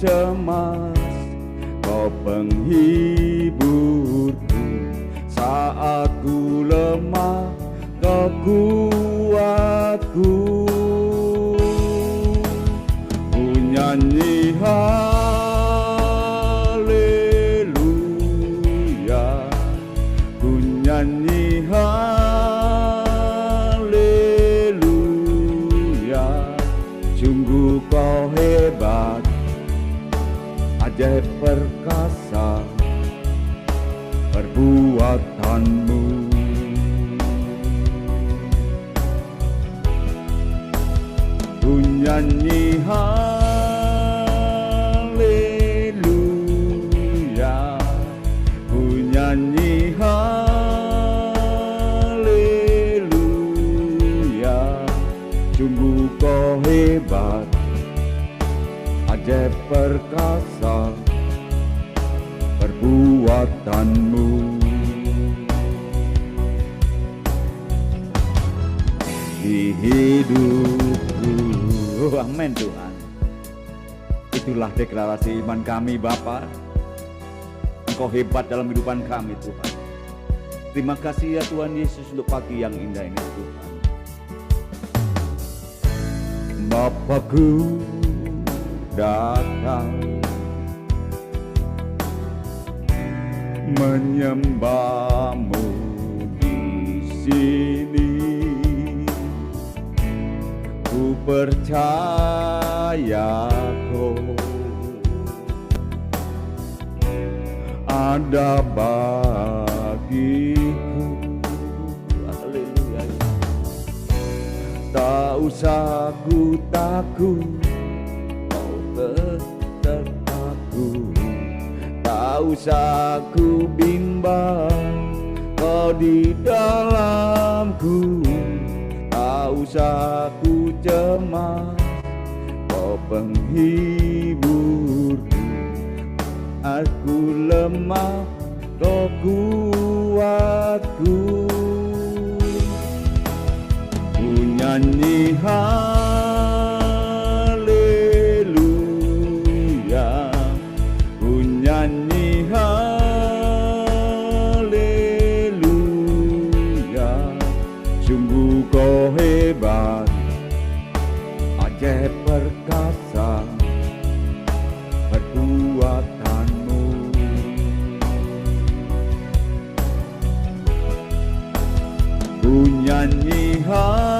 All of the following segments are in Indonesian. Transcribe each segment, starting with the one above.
cemas, Kau penghiburku saat ku lemah, Kau kuatku. Ku nyanyi haleluya, ku nyanyi haleluya. Sungguh Kau hebat, ajaib perkasa perbuatanmu. Ku nyanyi haleluya, ku nyanyi haleluya. Sungguh Kau hebat, ajaib perkasa perbuatanmu. Di hidupku, amin Tuhan. Itulah deklarasi iman kami Bapa. Engkau hebat dalam kehidupan kami Tuhan. Terima kasih ya Tuhan Yesus untuk pagi yang indah ini Tuhan. Bapakku datang menyembahmu di sini. Ku percaya Kau ada bagiku. Haleluya. Tak usah ku takut, Kau besertaku. Tak usah ku bimbang, Kau di dalamku. Tak usah ku cemas, Kau penghiburku. Aku lemah, Kau kuatku. Ku nyanyi haleluya, ku nyanyi haleluya. Sungguh Kau hebat, ajaib perkasa perbuatanmu. Ku nyanyi haleluya,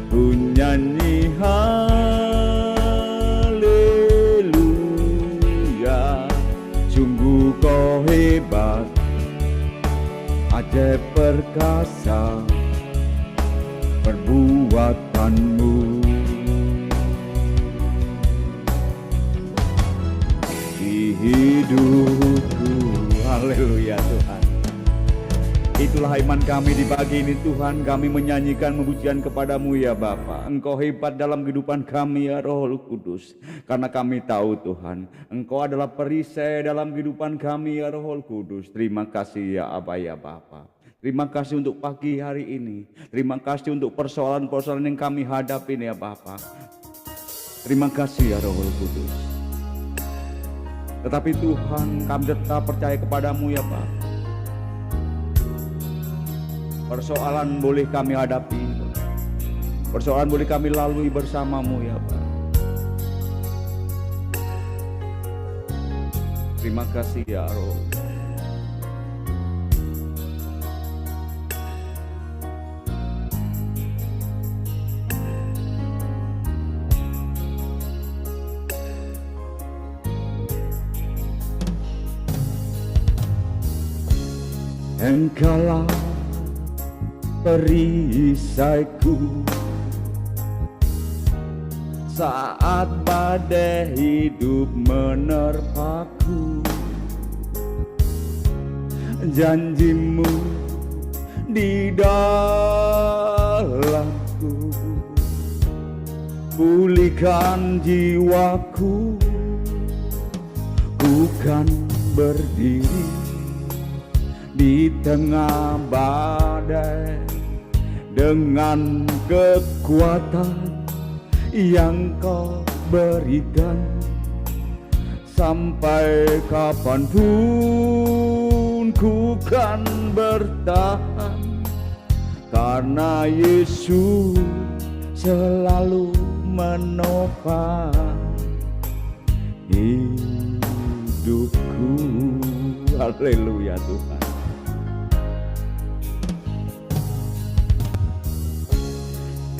ku nyanyi haleluya. Sungguh Kau hebat, ajaib perkasa perbuatanmu. Di hidupku, haleluya Tuhan. Itulah iman kami di pagi ini Tuhan. Kami menyanyikan pujian kepadamu ya Bapa. Engkau hebat dalam kehidupan kami ya Roh Kudus. Karena kami tahu Tuhan, Engkau adalah perisai dalam kehidupan kami ya Roh Kudus. Terima kasih ya Aba ya Bapa. Terima kasih untuk pagi hari ini. Terima kasih untuk persoalan-persoalan yang kami hadapi ya Bapa. Terima kasih ya Roh Kudus. Tetapi Tuhan, kami tetap percaya kepadamu ya Bapa. Persoalan boleh kami hadapi, persoalan boleh kami lalui bersamamu ya Bapa. Terima kasih ya Roh. Engkaulah perisaiku saat badai hidup menerpaku. Janjimu di dalamku, pulihkan jiwaku. Ku kan berdiri di tengah badai dengan kekuatan yang Kau berikan. Sampai kapanpun ku kan bertahan, karena Yesus selalu menopang hidupku. Haleluya Tuhan.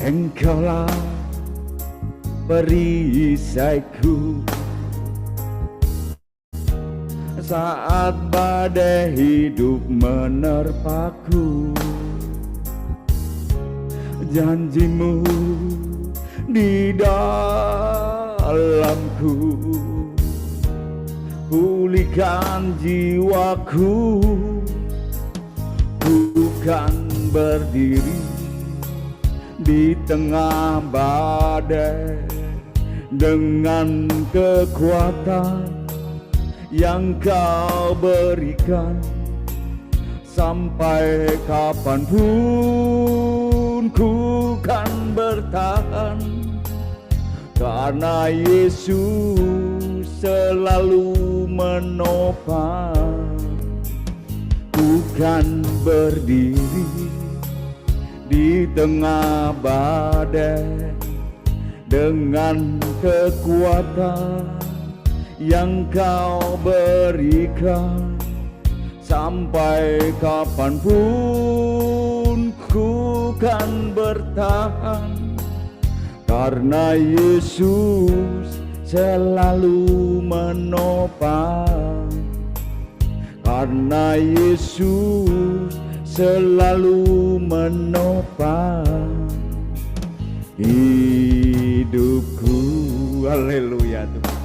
Engkaulah perisaiku saat badai hidup menerpaku. Janjimu di dalamku, pulihkan jiwaku. Bukan berdiri di tengah badai dengan kekuatan yang Kau berikan. Sampai kapanpun ku kan bertahan, karena Yesus selalu menopang. Bukan berdiri di tengah badai dengan kekuatan yang Kau berikan. Sampai kapanpun ku kan bertahan, karena Yesus selalu menopang. Karena Yesus selalu menopang hidupku. Haleluya Tuhan.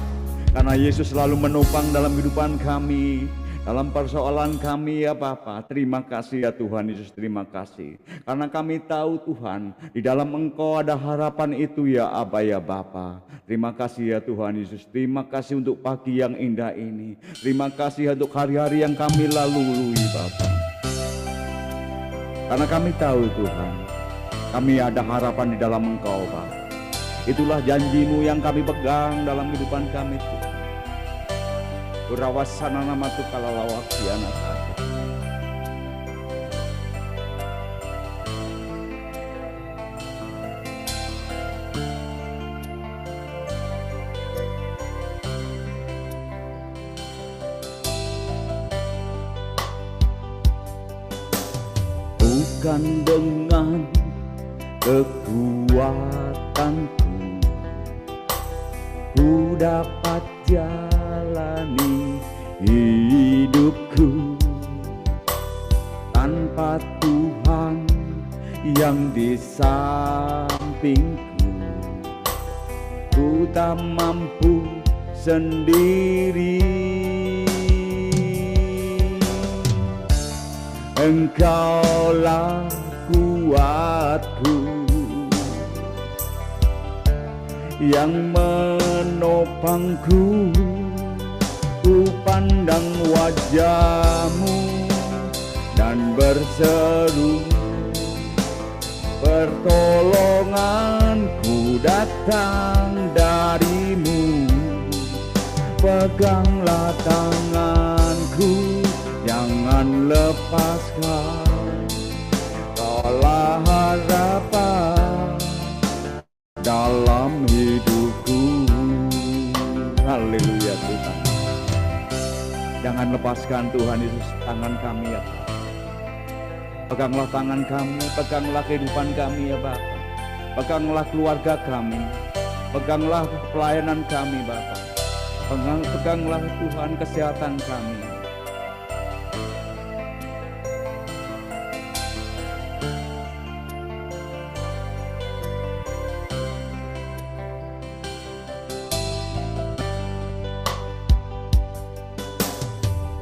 Karena Yesus selalu menopang dalam kehidupan kami, dalam persoalan kami ya Bapa. Terima kasih ya Tuhan Yesus, terima kasih. Karena kami tahu Tuhan, di dalam Engkau ada harapan itu ya Aba ya Bapa. Terima kasih ya Tuhan Yesus, terima kasih untuk pagi yang indah ini. Terima kasih untuk hari-hari yang kami lalui Bapa. Karena kami tahu Tuhan, kami ada harapan di dalam Engkau Bapa. Itulah janji-Mu yang kami pegang dalam kehidupan kami Tuhan. Urawasana nama tu kalalawak anak aku. Bukan dengan kekuatanku ku dapat jalani hidupku, tanpa Tuhan yang di sampingku ku tak mampu sendiri. Engkaulah kuatku yang menopangku. Ku pandang wajah-Mu dan berseru, pertolonganku datang dari-Mu. Peganglah tanganku, jangan lepaskan. Kaulah harapan dalam hidupku. Haleluya Tuhan. Jangan lepaskan Tuhan Yesus tangan kami ya Pak. Peganglah tangan kami, peganglah kehidupan kami ya Bapak. Peganglah keluarga kami, peganglah pelayanan kami Bapak. Peganglah Tuhan kesehatan kami.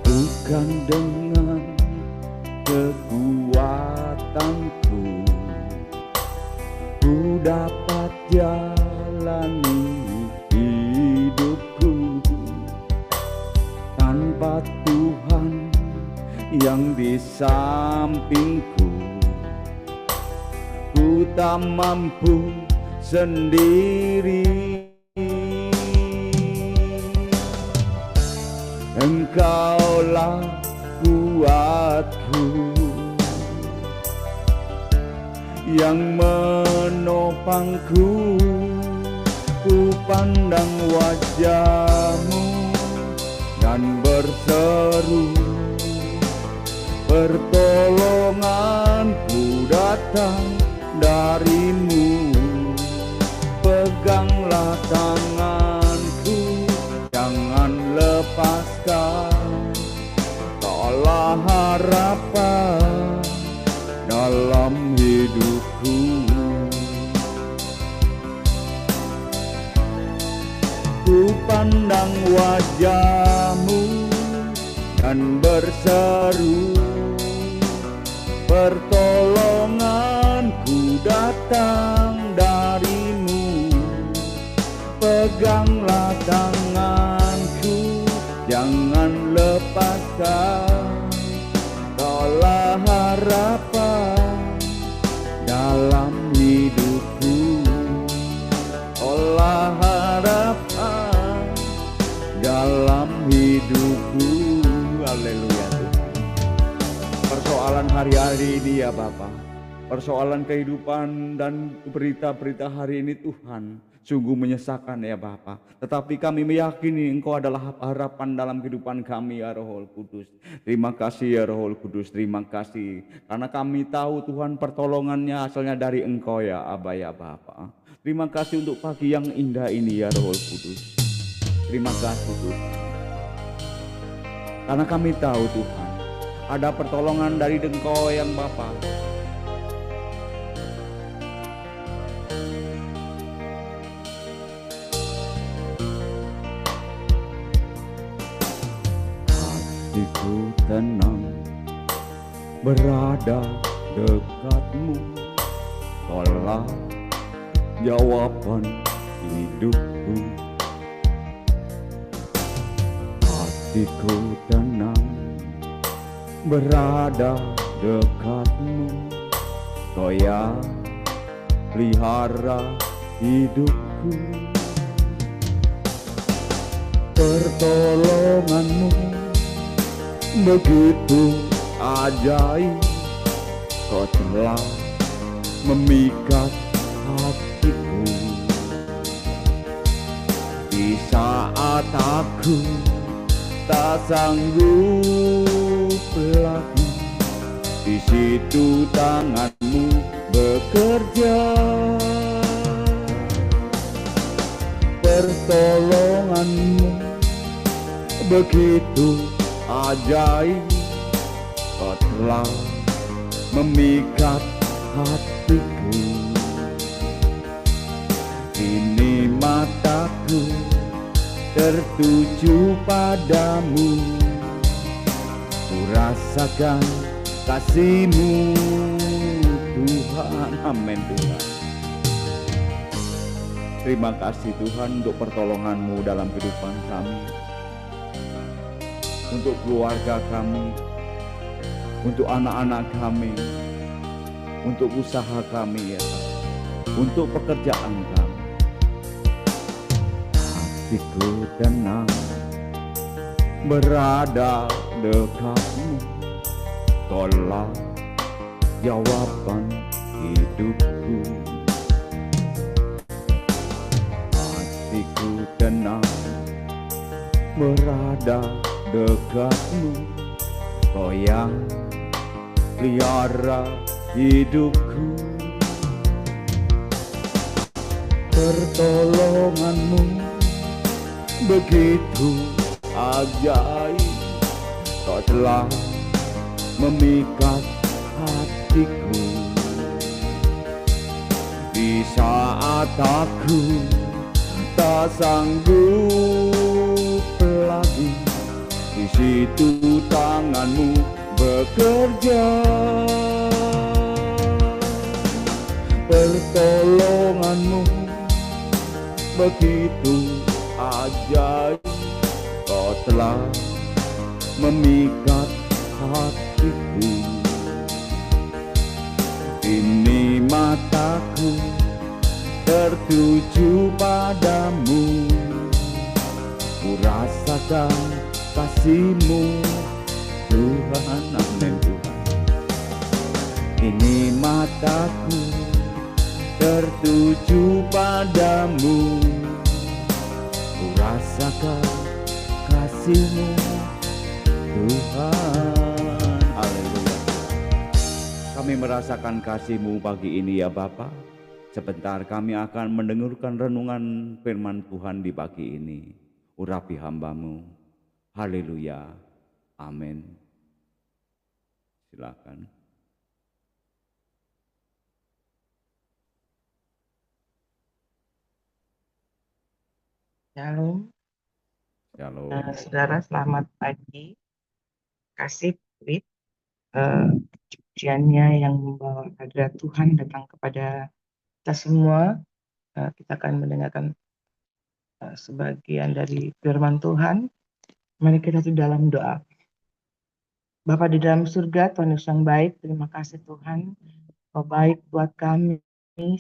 Bukan dengan kekuatanku ku dapat jalani hidupku, tanpa Tuhan yang di sampingku tak mampu sendiri. Engkaulah kuatku yang menopangku. Ku pandang wajah-Mu dan berseru, pertolonganku datang dari-Mu. Peganglah tanganku, jangan lepaskan. Kaulah harapan dalam hidupku. Ku pandang wajah-Mu dan berseru, pertolonganku datang dari-Mu. Peganglah tanganku, jangan lepaskan. Kaulah harapan dalam hidupku. Kaulah harapan dalam hidupku. Haleluya Tuhan. Persoalan hari-hari ini ya Bapa, persoalan kehidupan dan berita-berita hari ini Tuhan, sungguh menyesakan ya Bapa. Tetapi kami meyakini Engkau adalah harapan dalam kehidupan kami ya Roh Kudus. Terima kasih ya Roh Kudus, terima kasih. Karena kami tahu Tuhan pertolongannya asalnya dari Engkau ya Aba ya Bapa. Terima kasih untuk pagi yang indah ini ya Roh Kudus. Terima kasih Tuhan. Karena kami tahu Tuhan, ada pertolongan dari Engkau yang Bapa. Hatiku tenang berada dekat-Mu. Kaulah jawaban hidupku. Hatiku tenang berada dekat-Mu. Kau yang pelihara hidupku. Pertolongan-Mu begitu ajaib. Kau telah memikat hatiku. Di saat aku tak sanggup lagi, di situ tangan-Mu bekerja. Pertolongan-Mu begitu ajaib. Kau telah memikat hatiku. Kini mataku tertuju padamu. Ku rasakan kasih-Mu Tuhan. Amin Tuhan. Terima kasih Tuhan untuk pertolongan-Mu dalam kehidupan kami, untuk keluarga kami, untuk anak-anak kami, untuk usaha kami ya, untuk pekerjaan kami. Hatiku tenang berada dekat-Mu. Kaulah jawaban hidupku. Hatiku tenang berada dekat-Mu. Kau yang pelihara hidupku. Pertolongan-Mu begitu ajaib. Kau telah memikat hatiku. Di saat aku tak sanggup lagi, di situ tangan-Mu bekerja. Pertolongan-Mu begitu ajaib. Kau telah memikat hatiku. Ini mata mataku tertuju padamu, ku rasakan kasih-Mu Tuhan. Amin Tuhan. Ini mataku tertuju padamu, ku rasakan kasih-Mu Tuhan. Haleluya. Kami merasakan kasih-Mu pagi ini ya Bapa. Sebentar kami akan mendengarkan renungan firman Tuhan di pagi ini. Urapi hamba-Mu. Haleluya. Amin. Silakan. Shalom. Shalom. Saudara, selamat pagi. Kasih Wit, pujiannya yang membawa hadirat Tuhan datang kepada kita semua. Kita akan mendengarkan sebagian dari firman Tuhan. Mari kita di dalam doa. Bapa di dalam surga, Tuhan Yesus yang baik, terima kasih Tuhan. Kau baik buat kami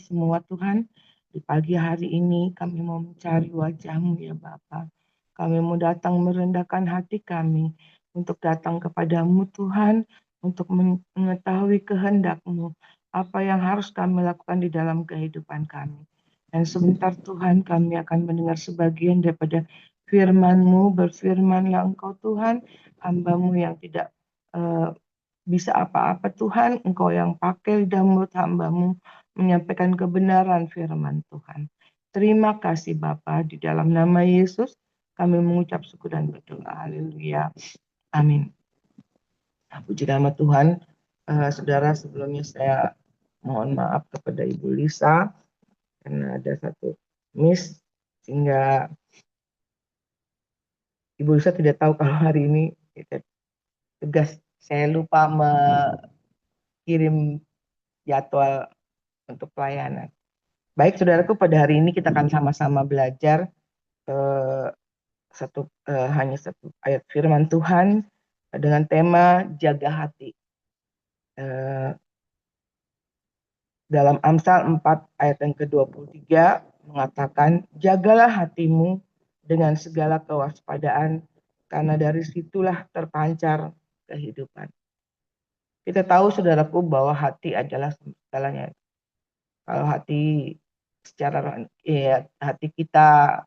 semua Tuhan. Di pagi hari ini kami mau mencari wajah-Mu ya Bapa. Kami mau datang merendahkan hati kami untuk datang kepadamu Tuhan, untuk mengetahui kehendak-Mu, apa yang harus kami lakukan di dalam kehidupan kami. Dan sebentar Tuhan kami akan mendengar sebagian daripada firman-Mu, berfirmanlah Engkau Tuhan, hamba-Mu yang tidak bisa apa-apa Tuhan, Engkau yang pakai lidah mulut hamba-Mu menyampaikan kebenaran firman Tuhan. Terima kasih Bapa, di dalam nama Yesus kami mengucap syukur dan berdoa. Haleluya. Amin. Puji nama Tuhan. Saudara, sebelumnya saya mohon maaf kepada Ibu Lisa karena ada satu miss sehingga Ibu Lisa tidak tahu kalau hari ini tugas saya lupa mengirim jadwal untuk pelayanan. Baik saudaraku, pada hari ini kita akan sama-sama belajar hanya satu ayat firman Tuhan dengan tema jaga hati. Dalam Amsal 4 ayat yang ke-23 mengatakan, jagalah hatimu dengan segala kewaspadaan, karena dari situlah terpancar kehidupan. Kita tahu saudaraku bahwa hati adalah segalanya. Kalau hati hati kita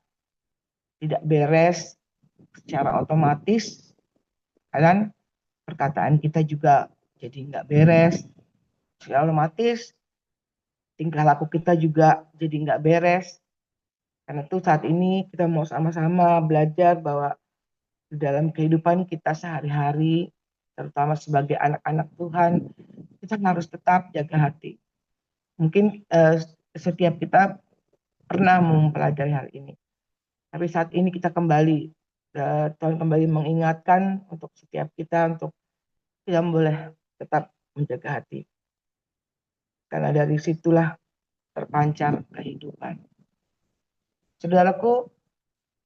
tidak beres, secara otomatis kan perkataan kita juga jadi nggak beres, secara otomatis tingkah laku kita juga jadi nggak beres. Karena itu saat ini kita mau sama-sama belajar bahwa di dalam kehidupan kita sehari-hari, terutama sebagai anak-anak Tuhan, kita harus tetap jaga hati. Mungkin setiap kita pernah mempelajari hal ini. Tapi saat ini kita kembali, Tuhan kembali mengingatkan untuk setiap kita untuk kita boleh tetap menjaga hati. Karena dari situlah terpancar kehidupan. Saudaraku,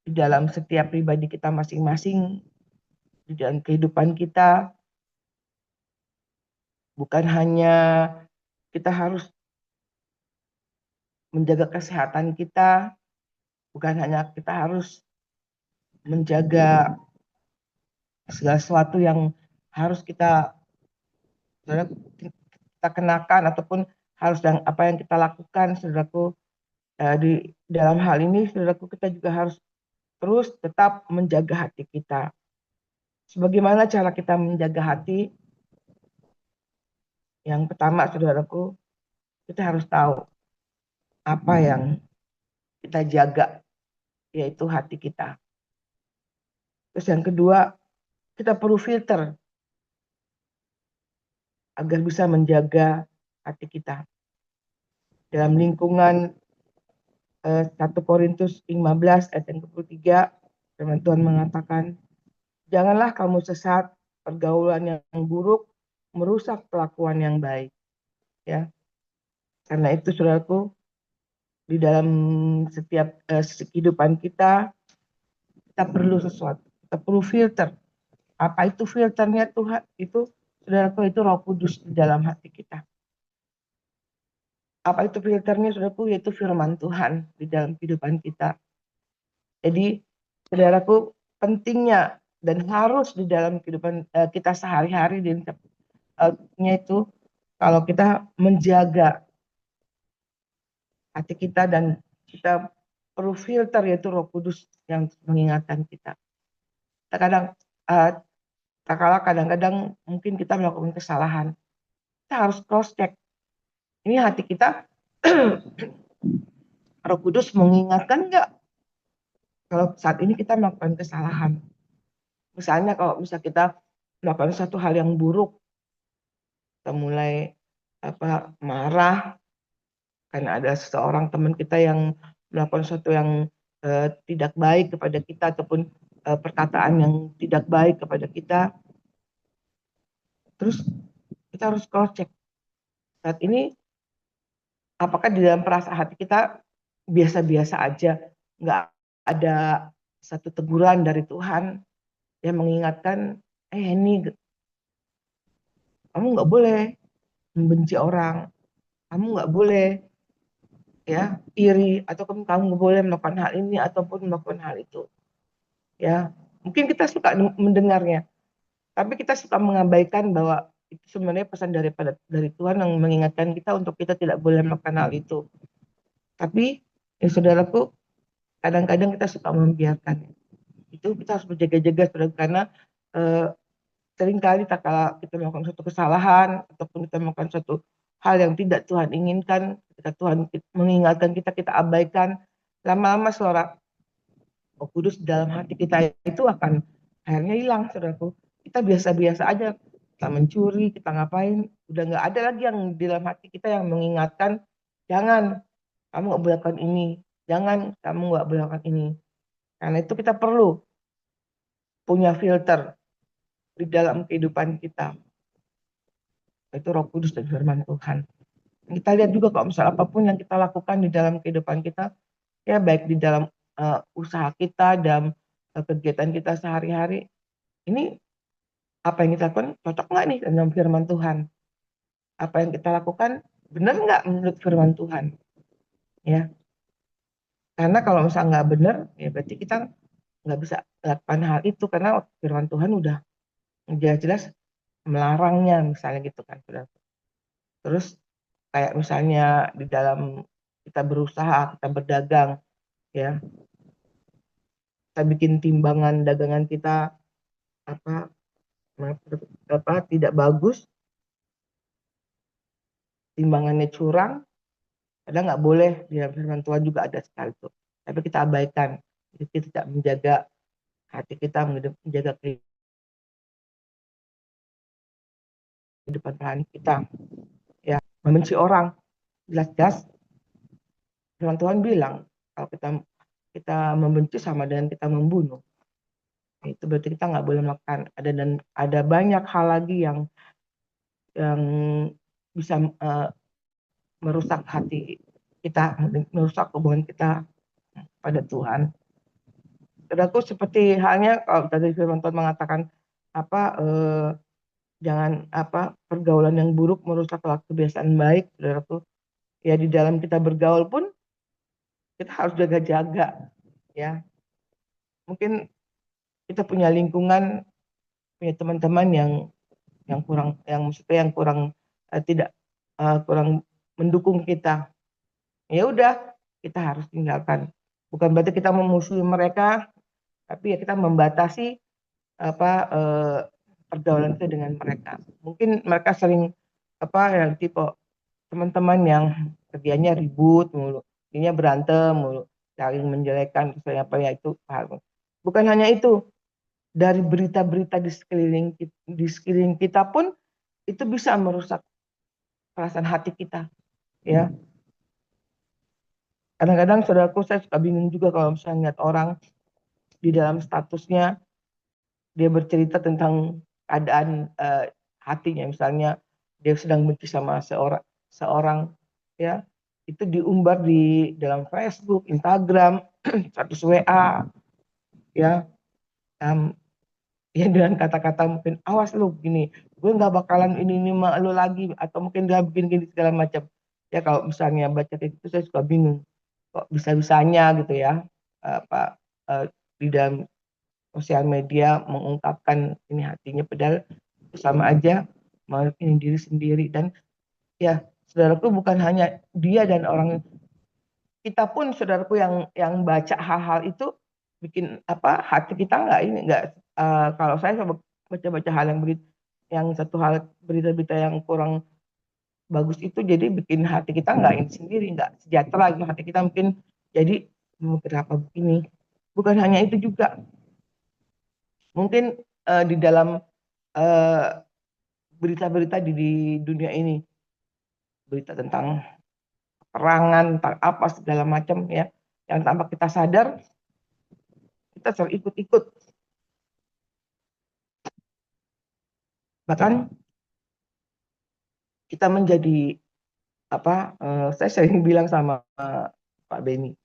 di dalam setiap pribadi kita masing-masing, di dalam kehidupan kita, bukan hanya kita harus menjaga kesehatan kita, bukan hanya kita harus menjaga segala sesuatu yang harus kita kenakan ataupun harus apa yang kita lakukan, saudaraku. Di dalam hal ini, saudaraku, kita juga harus terus tetap menjaga hati kita. Sebagaimana cara kita menjaga hati? Yang pertama, saudaraku, kita harus tahu apa yang kita jaga, yaitu hati kita. Terus yang kedua, kita perlu filter agar bisa menjaga hati kita. Dalam lingkungan 1 Korintus 15 ayat yang ke-23, firman Tuhan mengatakan, janganlah kamu sesat, pergaulan yang buruk merusak kelakuan yang baik. Ya. Karena itu saudaraku, di dalam setiap kehidupan kita perlu sesuatu, kita perlu filter. Apa itu filternya Tuhan? Itu saudaraku, itu Roh Kudus di dalam hati kita. Apa itu filternya, saudaraku? Yaitu firman Tuhan di dalam kehidupan kita. Jadi, saudaraku, pentingnya dan harus di dalam kehidupan kita sehari-hari itu kalau kita menjaga hati kita, dan kita perlu filter, yaitu Roh Kudus yang mengingatkan kita. Terkadang kadang-kadang mungkin kita melakukan kesalahan, kita harus cross check. Ini hati kita, Roh Kudus mengingatkan nggak kalau saat ini kita melakukan kesalahan. Misalnya kalau kita melakukan satu hal yang buruk, kita mulai marah karena ada seseorang teman kita yang melakukan sesuatu yang tidak baik kepada kita, ataupun perkataan yang tidak baik kepada kita. Terus kita harus cross check saat ini, apakah di dalam perasaan hati kita biasa-biasa aja, nggak ada satu teguran dari Tuhan yang mengingatkan, ini kamu nggak boleh membenci orang, kamu nggak boleh ya iri, atau kamu nggak boleh melakukan hal ini ataupun melakukan hal itu. Ya, mungkin kita suka mendengarnya, tapi kita suka mengabaikan bahwa itu sebenarnya pesan dari Tuhan yang mengingatkan kita untuk kita tidak boleh melakukan hal itu. Tapi ya saudaraku, kadang-kadang kita suka membiarkan. Itu kita harus berjaga-jaga, saudara, karena seringkali tak kala kita melakukan suatu kesalahan ataupun kita melakukan suatu hal yang tidak Tuhan inginkan, ketika Tuhan mengingatkan kita, kita abaikan, lama-lama suara Roh Kudus dalam hati kita itu akan akhirnya hilang, saudaraku. Kita biasa-biasa aja, kita mencuri, kita ngapain, udah nggak ada lagi yang di dalam hati kita yang mengingatkan, jangan, kamu nggak boleh lakukan ini, jangan, kamu nggak boleh lakukan ini. Karena itu kita perlu punya filter di dalam kehidupan kita, itu Roh Kudus dan firman Tuhan. Kita lihat juga kalau misalnya apapun yang kita lakukan di dalam kehidupan kita, ya baik di dalam usaha kita, dalam kegiatan kita sehari-hari, ini apa yang kita lakukan cocok nggak nih dengan firman Tuhan? Apa yang kita lakukan benar nggak menurut firman Tuhan? Ya, karena kalau misalnya nggak benar, ya berarti kita nggak bisa lakukan hal itu, karena firman Tuhan udah jelas-jelas melarangnya, misalnya gitu kan, saudara. Terus kayak misalnya di dalam kita berusaha, kita berdagang, ya, kita bikin timbangan dagangan kita apa tidak bagus, timbangannya curang, padahal nggak boleh, di dalam firman Tuhan juga ada sekali itu. Tapi kita abaikan, jadi kita tidak menjaga hati kita, menjaga kehidupan rohani kita, ya, membenci orang, jelas-jelas firman Tuhan bilang kalau kita membenci sama dengan kita membunuh. Itu berarti kita nggak boleh melakukan. Ada banyak hal lagi yang bisa merusak hati kita, merusak hubungan kita pada Tuhan. Saudaraku, seperti halnya kalau tadi firman Tuhan mengatakan jangan pergaulan yang buruk merusak kebiasaan baik, saudaraku. Ya, di dalam kita bergaul pun kita harus jaga-jaga, ya. Mungkin kita punya lingkungan, punya teman-teman yang kurang, yang kurang tidak kurang mendukung kita. Ya udah, kita harus tinggalkan. Bukan berarti kita memusuhi mereka, tapi ya kita membatasi pergaulan itu dengan mereka. Mungkin mereka sering yang tipe teman-teman yang kerjanya ribut mulu, ini berantem mulu, saling menjelekan, misalnya apa ya, itu bukan hanya itu, dari berita-berita di sekeliling kita pun itu bisa merusak perasaan hati kita, ya. Kadang-kadang, saudaraku, saya suka bingung juga kalau misalnya lihat orang di dalam statusnya dia bercerita tentang keadaan hatinya, misalnya dia sedang benci sama seorang, ya, itu diumbar di dalam Facebook, Instagram, status WA, ya, ya, dengan kata-kata mungkin, awas lu gini, gue nggak bakalan ini sama lu lagi, atau mungkin dia bikin gini segala macam. Ya kalau misalnya baca kayak gitu saya suka bingung. Kok bisa-bisanya gitu ya, apa, di dalam sosial media mengungkapkan ini hatinya, padahal sama aja ini diri sendiri. Dan ya saudaraku, bukan hanya dia dan orang, kita pun saudaraku yang baca hal-hal itu bikin apa, hati kita nggak ini nggak, kalau saya baca-baca hal yang begitu, yang satu hal, berita-berita yang kurang bagus itu, jadi bikin hati kita nggak ini sendiri, nggak sejahtera gitu hati kita, mungkin jadi kenapa begini. Bukan hanya itu juga, mungkin di dalam eh, berita-berita di dunia ini, berita tentang perangan, tentang apa segala macam ya, yang tanpa kita sadar kita selalu ikut-ikut, bahkan kita menjadi apa, saya sering bilang sama Pak Beni,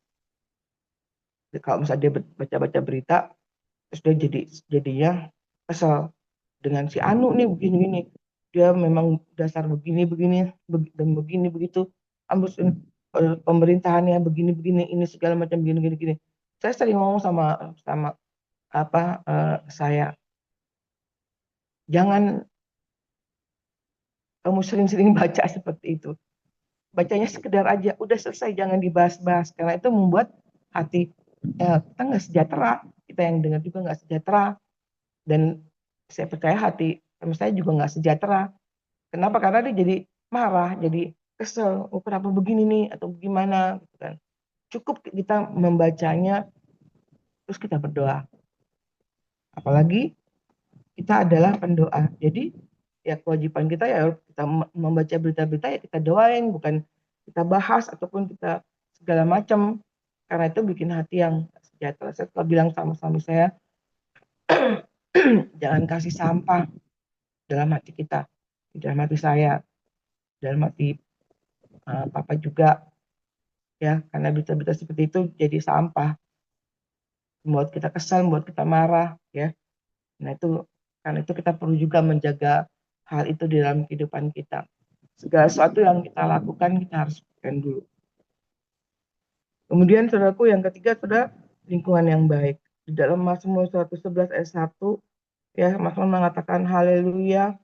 kalau misalnya dia baca-baca berita terus dia jadinya kesel dengan si Anu nih, begini-gini, dia memang dasar begini-begini dan begini begitu, ambus pemerintahannya begini-begini, ini segala macam begini-gini gini. Saya sering ngomong sama sama apa, saya, jangan kamu sering-sering baca seperti itu. Bacanya sekedar aja, udah selesai, jangan dibahas-bahas, karena itu membuat hati kita nggak sejahtera, kita yang dengar juga nggak sejahtera, dan saya percaya hati teman saya juga nggak sejahtera. Kenapa? Karena dia jadi marah, jadi kesel, oh kenapa begini nih, atau gimana gitu kan. Cukup kita membacanya terus kita berdoa. Apalagi kita adalah pendoa. Jadi ya kewajiban kita ya kita membaca berita-berita, ya kita doain, bukan kita bahas ataupun kita segala macam. Karena itu bikin hati yang sejahtera. Saya telah bilang sama suami saya, jangan kasih sampah dalam hati kita, dalam hati saya, dalam hati papa juga ya, karena berita-berita seperti itu jadi sampah, membuat kita kesal, membuat kita marah ya. Nah itu, karena itu kita perlu juga menjaga hal itu di dalam kehidupan kita. Segala sesuatu yang kita lakukan kita harus pikirkan dulu. Kemudian saudaraku, yang ketiga sudah lingkungan yang baik. Di dalam Mazmur 111 ayat 1 ya, Mazmur mengatakan, haleluya,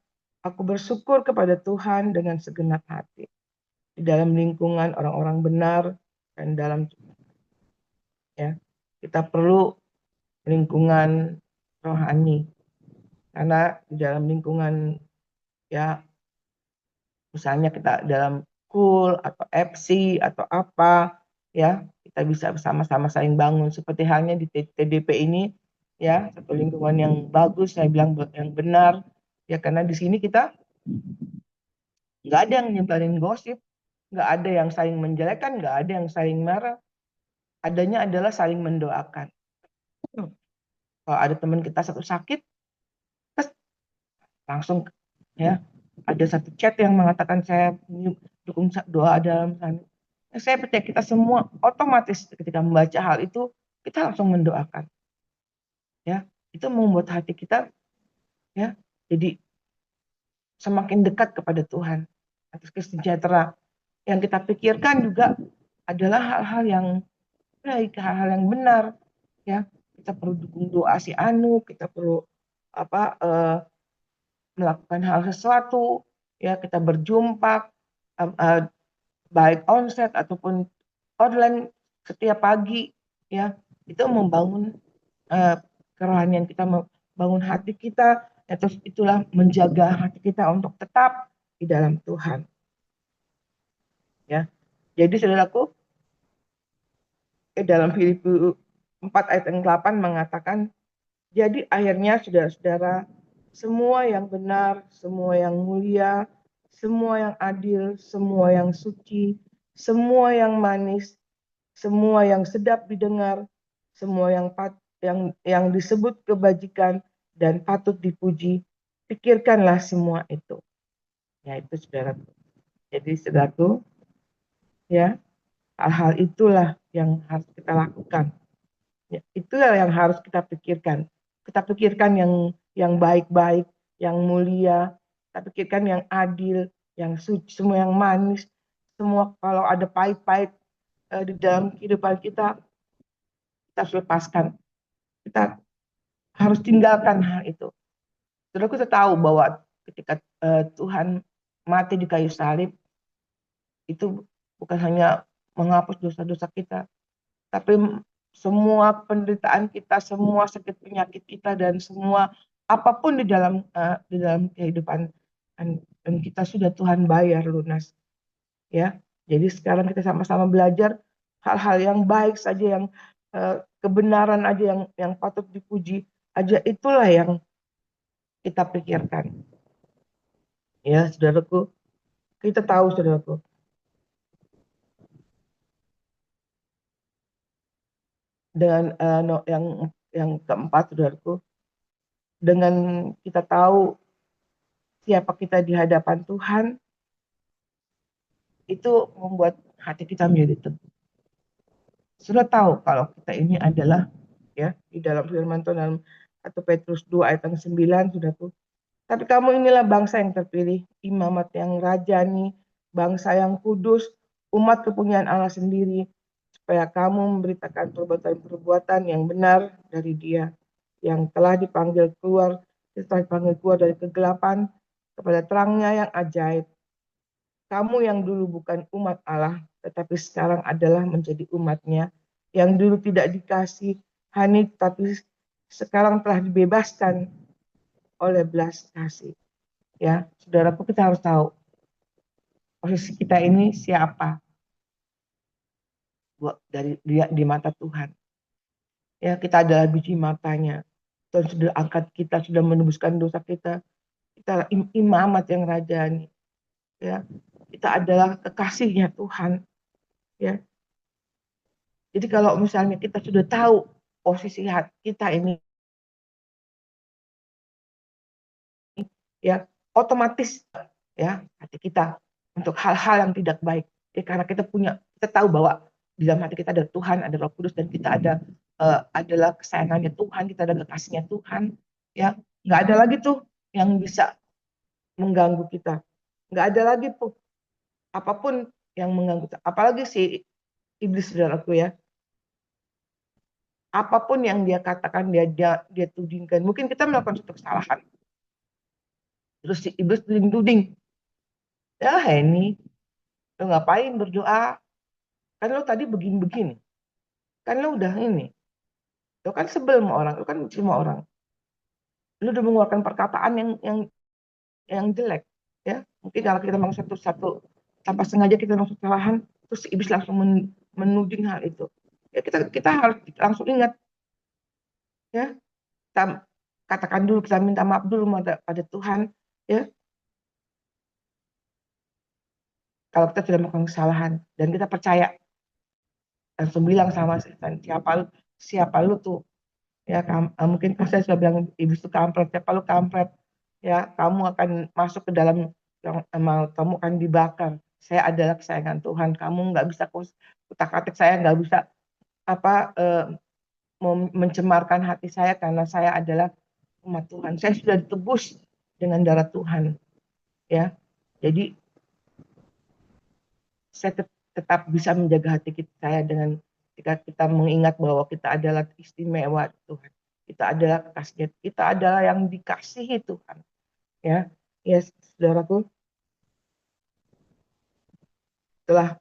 aku bersyukur kepada Tuhan dengan segenap hati. Di dalam lingkungan orang-orang benar dan dalam ya, kita perlu lingkungan rohani, karena di dalam lingkungan ya, misalnya kita dalam kul atau FC atau apa ya, kita bisa bersama-sama saling bangun, seperti halnya di TDP ini ya, satu lingkungan yang bagus, saya bilang yang benar ya, karena di sini kita nggak ada yang nyebarin gosip, nggak ada yang saling menjelekkan, nggak ada yang saling marah, adanya adalah saling mendoakan. Kalau ada teman kita satu sakit, langsung ya ada satu chat yang mengatakan saya dukung doa dalam sana. Saya percaya kita semua otomatis ketika membaca hal itu kita langsung mendoakan. Ya, itu membuat hati kita ya jadi semakin dekat kepada Tuhan. Atas sejahtera yang kita pikirkan juga adalah hal-hal yang baik, hal-hal yang benar. Ya, kita perlu dukung doa si Anu, kita perlu apa, melakukan hal sesuatu, ya kita berjumpa baik onsite ataupun online setiap pagi, ya itu membangun kerohanian kita, membangun hati kita, ya, terus itulah menjaga hati kita untuk tetap di dalam Tuhan. Ya, jadi saudaraku, dalam Filipi 4 ayat yang 8 mengatakan, jadi akhirnya saudara-saudara, semua yang benar, semua yang mulia, semua yang adil, semua yang suci, semua yang manis, semua yang sedap didengar, semua yang disebut kebajikan dan patut dipuji, pikirkanlah semua itu. Ya itu saudaraku. Jadi saudaraku, ya hal-hal itulah yang harus kita lakukan. Ya, itulah yang harus kita pikirkan. Kita pikirkan yang baik-baik, yang mulia, kita pikirkan yang adil, yang suci, semua yang manis, semua kalau ada pahit-pahit di dalam kehidupan kita, kita harus lepaskan. Kita harus tinggalkan hal itu. Terus kita tahu bahwa ketika Tuhan mati di kayu salib, itu bukan hanya menghapus dosa-dosa kita, tapi semua penderitaan kita, semua sakit penyakit kita, dan semua apapun di dalam kehidupan, dan kita sudah Tuhan bayar lunas, ya. Jadi sekarang kita sama-sama belajar hal-hal yang baik saja, yang kebenaran aja, yang patut dipuji aja, itulah yang kita pikirkan, ya saudaraku. Kita tahu, saudaraku, dengan yang keempat, saudaraku, dengan kita tahu siapa kita di hadapan Tuhan, itu membuat hati kita menjadi teguh. Sudah tahu kalau kita ini adalah, ya, di dalam firman Tuhan dalam 1 Petrus 2 ayat 9, saudaraku. Tapi kamu inilah bangsa yang terpilih, imamat yang rajani, bangsa yang kudus, umat kepunyaan Allah sendiri, supaya kamu memberitakan perbuatan-perbuatan yang benar dari Dia, yang telah dipanggil keluar, dari kegelapan kepada terangnya yang ajaib. Kamu yang dulu bukan umat Allah, tetapi sekarang adalah menjadi umatnya, yang dulu tidak dikasihani, tapi sekarang telah dibebaskan oleh belas kasih. Ya, saudaraku, kita harus tahu posisi kita ini siapa dari dia di mata Tuhan. Ya, kita adalah biji matanya. Tuhan sudah angkat kita, sudah menembuskan dosa kita. Kita imamat yang rajani. Ya, kita adalah kekasihnya Tuhan. Ya, jadi kalau misalnya kita sudah tahu posisi hati kita ini, ya otomatis, ya, hati kita untuk hal-hal yang tidak baik. Ya, karena kita tahu bahwa di dalam hati kita ada Tuhan, ada Roh Kudus, dan kita adalah kesayangannya Tuhan, kita ada kekasihnya Tuhan. Ya, nggak ada lagi tuh yang bisa mengganggu kita. Nggak ada lagi tuh apapun yang mengganggu kita. Apalagi si iblis, saudaraku, ya. Apapun yang dia katakan, dia tudingkan. Mungkin kita melakukan suatu kesalahan, terus si iblis tuding-tuding, ya Henny, lo ngapain berdoa? Kan lo tadi begini-begini, kan lo udah ini, lo kan sebel sama orang, lo kan benci sama orang, lo udah mengeluarkan perkataan yang jelek, ya. Mungkin kalau kita melakukan satu tanpa sengaja kita melakukan kesalahan, terus si iblis langsung menuding hal itu. Ya, kita harus langsung ingat, ya, kita katakan dulu, kita minta maaf dulu pada Tuhan, ya, kalau kita sudah melakukan kesalahan, dan kita percaya, langsung bilang sama setan, siapa lu tuh, ya. Mungkin saya sudah bilang iblis itu kampret, siapa lu kampret, ya, kamu akan masuk ke dalam yang kamu akan dibakar. Saya adalah kesayangan Tuhan, kamu nggak bisa kutak-atik saya, nggak bisa mencemarkan hati saya, karena saya adalah umat Tuhan, saya sudah ditebus dengan darah Tuhan, ya. Jadi saya tetap bisa menjaga hati saya dengan ketika kita mengingat bahwa kita adalah istimewa Tuhan, kita adalah kekasihnya, kita adalah yang dikasihi Tuhan, ya. Ya, saudaraku, setelah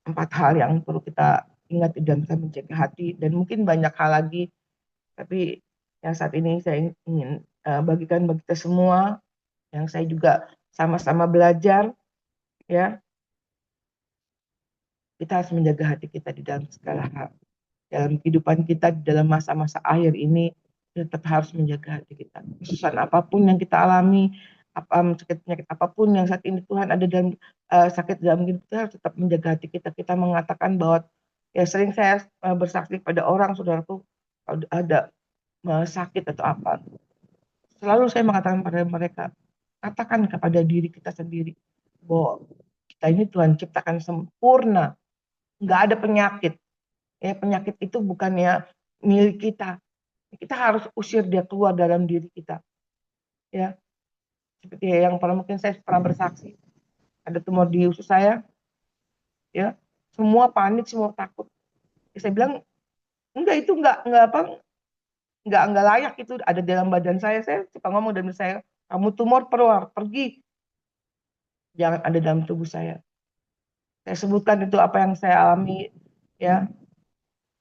4 hal yang perlu kita ingat dan bisa menjaga hati, dan mungkin banyak hal lagi, tapi yang saat ini saya ingin bagikan bagi kita semua, yang saya juga sama-sama belajar, ya. Kita harus menjaga hati kita di dalam segala hal. Dalam kehidupan kita, di dalam masa-masa akhir ini, tetap harus menjaga hati kita. Kesusahan apapun yang kita alami, sakit penyakit apapun yang saat ini Tuhan ada dalam sakit dalam hidup kita, harus tetap menjaga hati kita. Kita mengatakan bahwa, ya, sering saya bersaksi pada orang, saudaraku, kalau ada sakit atau apa, selalu saya mengatakan pada mereka, katakan kepada diri kita sendiri bahwa kita ini Tuhan ciptakan sempurna, nggak ada penyakit. Ya, penyakit itu bukannya milik kita. Kita harus usir dia keluar dalam diri kita. Ya, seperti yang mungkin saya pernah bersaksi, ada tumor di usus saya, ya. Semua panik, semua takut. Saya bilang, enggak, itu enggak layak, itu ada dalam badan saya. Saya suka ngomong dengan saya, kamu tumor keluar, pergi, jangan ada dalam tubuh saya. Saya sebutkan itu apa yang saya alami, ya,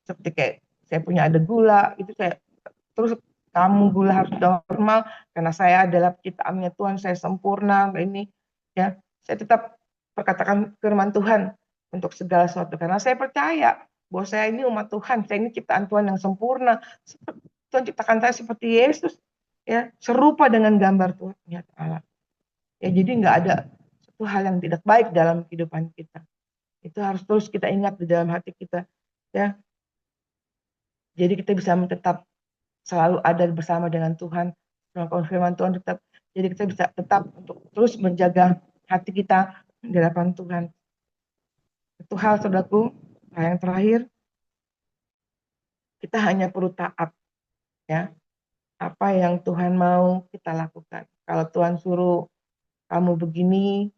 seperti kayak saya punya ada gula, itu saya terus, kamu gula harus normal karena saya adalah ciptaannya Tuhan, saya sempurna ini, ya. Saya tetap perkatakan firman Tuhan untuk segala sesuatu karena saya percaya bahwa saya ini umat Tuhan, saya ini ciptaan Tuhan yang sempurna. Tuhan ciptakan saya seperti Yesus, ya, serupa dengan gambar Tuhan, ya Allah. Ya, jadi nggak ada satu hal yang tidak baik dalam kehidupan kita. Itu harus terus kita ingat di dalam hati kita, ya. Jadi kita bisa tetap selalu ada bersama dengan Tuhan, dengan firman Tuhan tetap. Jadi kita bisa tetap untuk terus menjaga hati kita di hadapan Tuhan. Itu hal, saudaraku, yang terakhir, kita hanya perlu taat, ya. Apa yang Tuhan mau kita lakukan. Kalau Tuhan suruh kamu begini,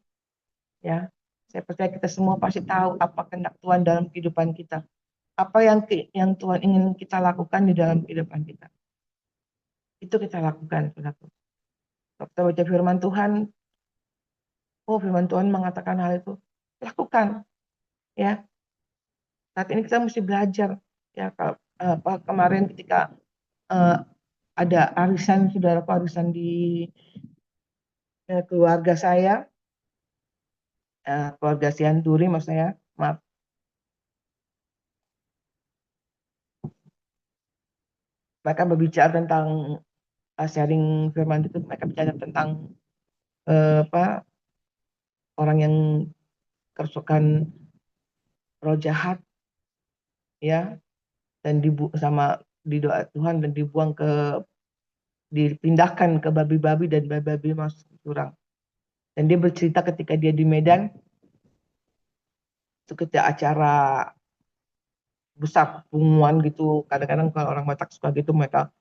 ya, saya percaya kita semua pasti tahu apa kehendak Tuhan dalam kehidupan kita. Apa yang Tuhan ingin kita lakukan di dalam kehidupan kita. Itu kita lakukan, saudaraku. Kalau kita baca firman Tuhan, oh firman Tuhan mengatakan hal itu, lakukan, ya. Saat ini kita mesti belajar, ya. Kalau kemarin ketika ada arisan, saudaraku, arisan di keluarga saya, keluarga Sianturi, maksud saya, maaf. Mereka berbicara tentang sharing firman itu, mereka bicara tentang orang yang kerasukan roh jahat, ya, dan sama di doa Tuhan dan dipindahkan ke babi-babi dan babi-babi masuk jurang. Dan dia bercerita ketika dia di Medan, itu ketika acara besar pengumuman gitu, kadang-kadang kalau orang Batak suka gitu, mereka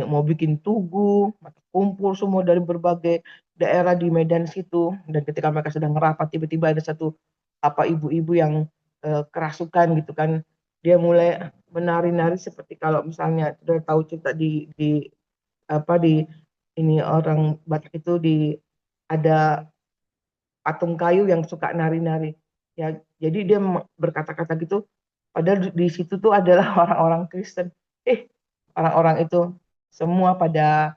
mau bikin tugu, mereka kumpul semua dari berbagai daerah di Medan situ, dan ketika mereka sedang merapat, tiba-tiba ada satu ibu-ibu yang kerasukan gitu kan, dia mulai menari-nari seperti kalau misalnya sudah tahu cerita di ini orang Batak itu ada patung kayu yang suka nari-nari, ya. Jadi dia berkata-kata gitu, padahal di situ tuh adalah orang-orang Kristen. Orang-orang itu semua pada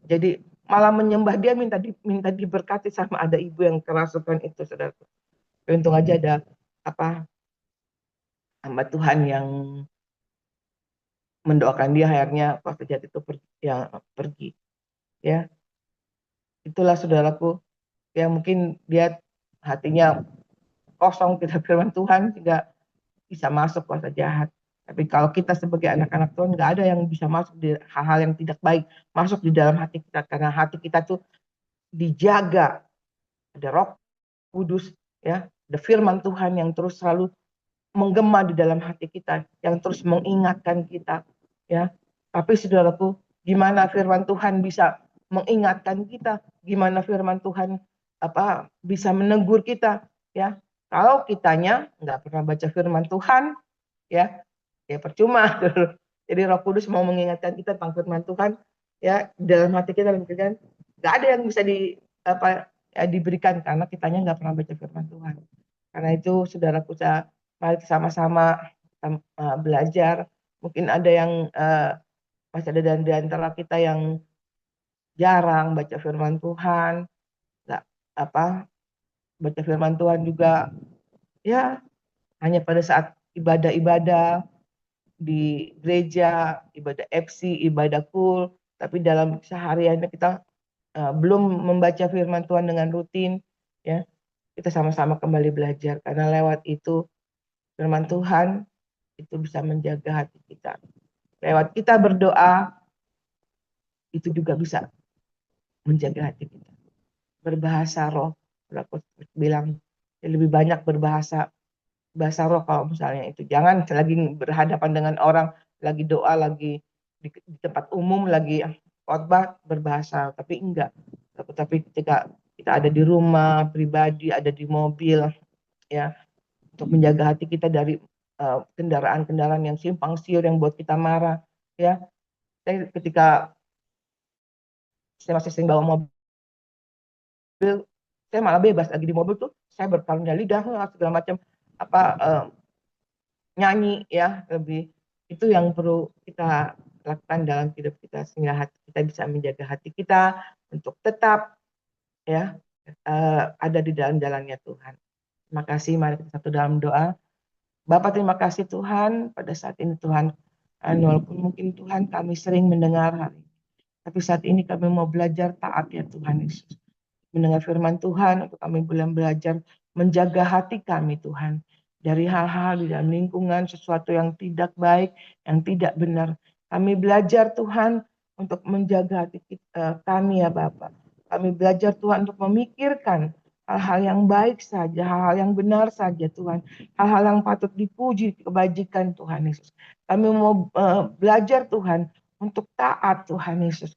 jadi malah menyembah dia, minta diberkati sama ada ibu yang kerasukan itu, saudara. Untung aja ada hamba Tuhan yang mendoakan dia, akhirnya waktu jahat itu pergi, ya. Itulah, saudaraku, ya, mungkin dia hatinya kosong, tidak firman Tuhan, sehingga bisa masuk kuasa jahat. Tapi kalau kita sebagai anak-anak Tuhan, nggak ada yang bisa masuk di hal-hal yang tidak baik, masuk di dalam hati kita, karena hati kita tuh dijaga, ada Roh Kudus, ya, ada firman Tuhan yang terus selalu menggema di dalam hati kita, yang terus mengingatkan kita, ya. Tapi saudaraku, gimana firman Tuhan bisa mengingatkan kita? Gimana firman Tuhan bisa menegur kita, ya? Kalau kitanya nggak pernah baca firman Tuhan, ya percuma. Jadi Roh Kudus mau mengingatkan kita tentang firman Tuhan, ya, dalam hati kita, dan kita nggak ada yang bisa diberikan karena kitanya nggak pernah baca firman Tuhan. Karena itu, saudaraku, mari sama-sama belajar. Mungkin ada yang masih ada di antara kita yang jarang baca firman Tuhan, nggak baca firman Tuhan juga, ya, hanya pada saat ibadah-ibadah di gereja, ibadah FC, ibadah kul, tapi dalam sehariannya kita belum membaca firman Tuhan dengan rutin, ya. Kita sama-sama kembali belajar, karena lewat itu firman Tuhan itu bisa menjaga hati kita. Lewat kita berdoa, itu juga bisa menjaga hati kita. Berbahasa roh, aku bilang, lebih banyak bahasa roh kalau misalnya itu. Jangan lagi berhadapan dengan orang, lagi doa, lagi di tempat umum, lagi khotbah berbahasa, tapi enggak. Tapi ketika kita ada di rumah pribadi, ada di mobil, ya, untuk menjaga hati kita dari kendaraan-kendaraan yang simpang siur yang buat kita marah. Ya, ketika saya masih sering bawa mobil, saya malah bebas lagi di mobil tuh, saya berpalunya lidah segala macam apa nyanyi ya, lebih itu yang perlu kita lakukan dalam hidup kita sehingga hati kita bisa menjaga hati kita untuk tetap ya ada di dalam jalannya Tuhan. Terima kasih, mari kita satu dalam doa. Bapak, terima kasih Tuhan pada saat ini Tuhan, walaupun mungkin Tuhan kami sering mendengar hal ini, tapi saat ini kami mau belajar taat ya Tuhan Yesus. Mendengar firman Tuhan untuk kami boleh belajar menjaga hati kami Tuhan dari hal-hal di dalam lingkungan, sesuatu yang tidak baik, yang tidak benar. Kami belajar Tuhan untuk menjaga hati kami ya Bapak. Kami belajar Tuhan untuk memikirkan hal-hal yang baik saja, hal-hal yang benar saja Tuhan. Hal-hal yang patut dipuji, kebajikan Tuhan Yesus. Kami mau belajar Tuhan untuk taat Tuhan Yesus.